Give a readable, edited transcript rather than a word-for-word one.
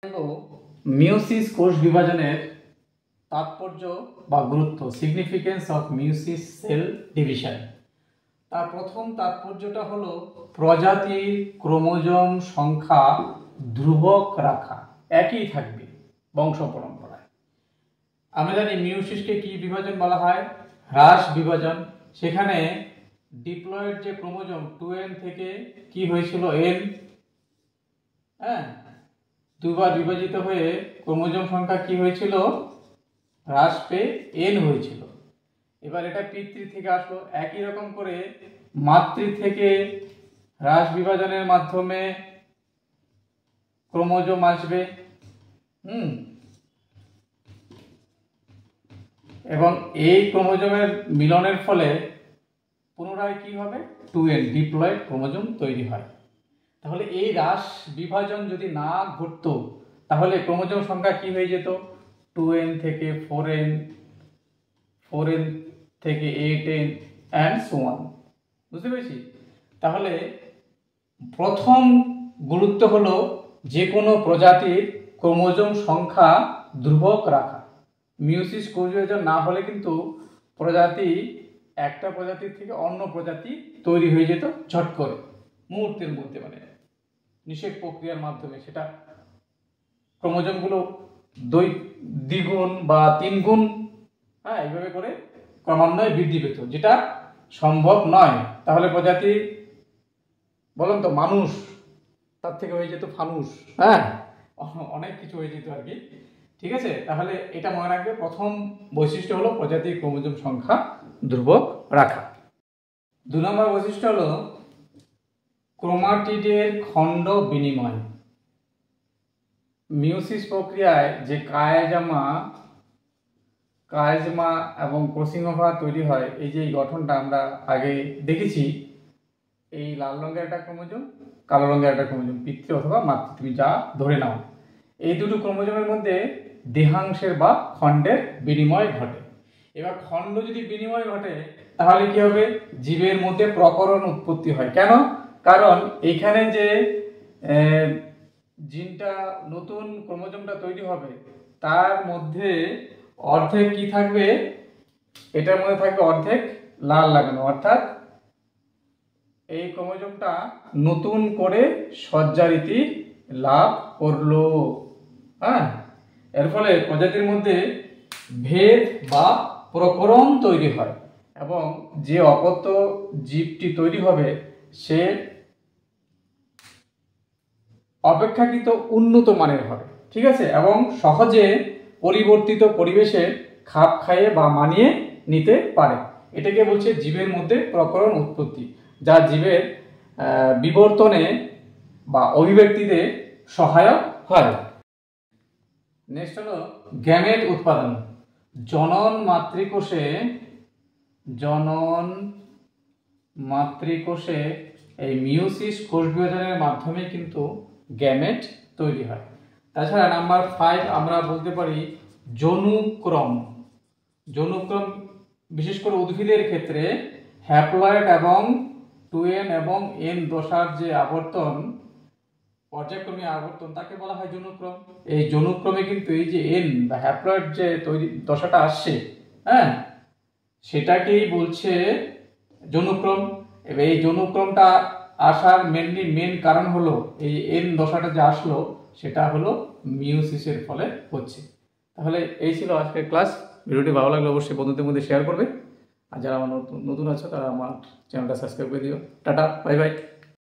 হলো মিওসিস কোষ বিভাজনের তাৎপর্য বা গুরুত্ব, significance of meiosis cell division. তার প্রথম তাৎপর্যটা হলো প্রজাতির ক্রোমোজোম সংখ্যা ধ্রুবক রাখা, একই থাকবে বংশ পরম্পরায়। আমরা জানি মিওসিসকে কি বিভাজন বলা হয়? হ্রাস বিভাজন। সেখানে ডিপ্লয়েড যে ক্রোমোজোম 2n থেকে কি হয়েছিল n, হ্যাঁ, দুবার বিভাজিত হয়ে ক্রোমোজোম সংখ্যা কি হয়েছিল? হ্রাস পেয়ে n হয়েছিল। এবার এটা পিতৃ থেকে আসলো। একই রকম করে মাতৃ থেকে হ্রাস বিভাজনের মাধ্যমে ক্রোমোজোম আসবে, এবং এই ক্রোমোজোমের মিলনের ফলে পুনরায় কি হবে? 2n ডিপ্লয়েড ক্রোমোজোম তৈরি হয়। তাহলে এই হ্রাস বিভাজন যদি না ঘটতো তাহলে ক্রোমোজোম সংখ্যা কি হয়ে যেত? 2n থেকে 4n, 4n থেকে 8n and so on। বুঝতে পেরেছি? তাহলে প্রথম গুরুত্ব হলো যে কোনো প্রজাতির ক্রোমোজোম সংখ্যা ধ্রুবক রাখা। মিওসিস কোষ বিভাজন না হলে কিন্তু একটা প্রজাতির থেকে অন্য প্রজাতি তৈরি হয়ে যেত ঝট করে, মুহূর্তের মধ্যে, মানে নিষেক প্রক্রিয়ার মাধ্যমে। সেটা ক্রোমোজোমগুলো দ্বিগুণ বা 3 গুণ, এইভাবে করে ক্রমান্বয়ে বৃদ্ধি পেত, যেটা সম্ভব নয়। তাহলে প্রজাতি, বলুন তো, মানুষ, তার থেকে হয়ে যেত ফানুস, অনেক কিছু হয়ে যেত আর কি। ঠিক আছে? তাহলে এটা মনে রাখবে, প্রথম বৈশিষ্ট্য হলো প্রজাতির ক্রোমোজোম সংখ্যা ধ্রুবক রাখা। 2 নম্বর বৈশিষ্ট্য হলো ক্রোমাটিডের খণ্ড বিনিময়। মিওসিস প্রক্রিয়ায় যে কায়াজমা এবং কোসিনোভা তৈরি হয়, এই যে গঠনটা আমরা আগে দেখেছি, এই লাল রঙের একটা ক্রোমোজোম, কালো রঙের একটা ক্রোমোজোম, পিতৃ অথবা মাতৃ, তুমি যা ধরে নাও। এই দুটো ক্রোমোজোমের মধ্যে দেহাংশের বা খণ্ডের বিনিময় ঘটে। এবার খণ্ড যদি বিনিময় ঘটে তাহলে কি হবে? জীবের মধ্যে প্রকরণ উৎপত্তি হয়। কেন? কারণ এখানে যে জিনটা, নতুন ক্রোমোজোমটা তৈরি হবে, তার মধ্যে অর্ধেক কি থাকবে? এটার মধ্যে থাকবে অর্ধেক লাল লাগানো, অর্থাৎ এই ক্রোমোজোমটা নতুন করে সজ্জারীতি লাভ করলো। এর ফলে প্রজাতির মধ্যে ভেদ বা প্রকরণ তৈরি হয়, এবং যে অপত্য জীবটি তৈরি হবে সে অপেক্ষাকৃত উন্নত মানের হবে। ঠিক আছে? এবং সহজে পরিবর্তিত পরিবেশে খাপ খাইয়ে বা মানিয়ে নিতে পারে। এটাকে বলছে জীবের মধ্যে প্রকরণ উৎপত্তি, যা জীবের বিবর্তনে বা অভিব্যক্তিতে সহায়ক হয়। নেক্সট হলো গ্যামেট উৎপাদন। জনন মাতৃকোষে এই মিওসিস কোষ বিভাজনের মাধ্যমে কিন্তু গ্যামেট তৈরি হয়। তাছাড়া নাম্বার 5 আমরা বলতে পারি জনুক্রম। বিশেষ করে উদ্ভিদের ক্ষেত্রে হ্যাপ্লয়েড এবং 2n এবং n দশার যে আবর্তন, পর্যায়ক্রমিক আবর্তন, তাকে বলা হয় জনুক্রম। এই জনুক্রমে কিন্তু এই যে n বা হ্যাপ্লয়েড যে তৈরি দশাটা আসছে, সেটাকেই বলছে জনুক্রম। এবার এই জনুক্রমটা আসার মেন কারণ হলো এই n দশাটা যে আসলো, সেটা হলো মিওসিসের ফলে হচ্ছে। তাহলে এই ছিল আজকের ক্লাস। ভিডিওটি ভালো লাগলে অবশ্যই বন্ধুদের মধ্যে শেয়ার করবে, আর যারা আমার নতুন আছো তারা আমার চ্যানেলটা সাবস্ক্রাইব করে দিও। Tata, bye bye.